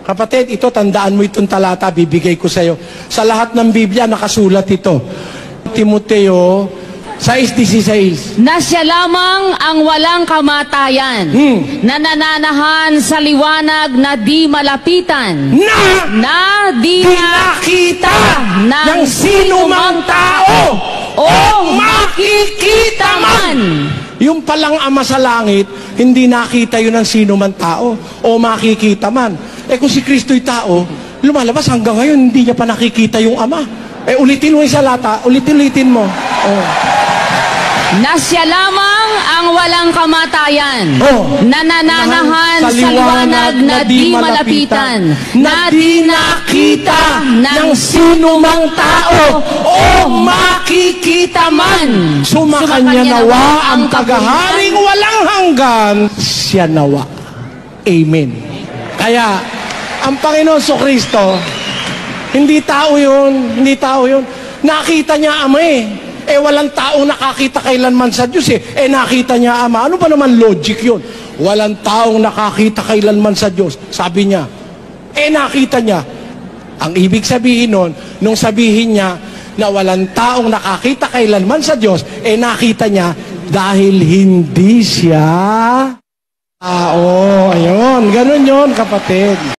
Kapatid, ito, tandaan mo itong talata, bibigay ko sa iyo. Sa lahat ng Biblia, nakasulat ito. Timoteo 6:16. Na siya lamang ang walang kamatayan, na nananahan sa liwanag na di malapitan, na di nakita ng sino mang tao o makikita man. Yung palang Ama sa langit, hindi nakita yun ng sino man tao o makikita man. Kung si Kristo'y tao, lumalabas hanggang ngayon, hindi niya pa nakikita yung Ama. Ulitin mo yung salata, ulitin mo. Na siya lamang ang walang kamatayan, na nananahan sa liwanag na di malapitan, na di nakita ng sino mang tao o makikita man. Sumakanya nawa ang kagaharing walang hanggan, siya nawa. Amen. Kaya, ang Panginoon Kristo, hindi tao yun, nakita niya Ama walang taong nakakita kailanman sa Diyos nakita niya Ama. Ano ba naman logic yun? Walang taong nakakita kailanman sa Diyos. Sabi niya, nakita niya. Ang ibig sabihin nun, nung sabihin niya na walang taong nakakita kailanman sa Diyos, nakita niya dahil hindi siya tao. Ayun, ganun yun, kapatid.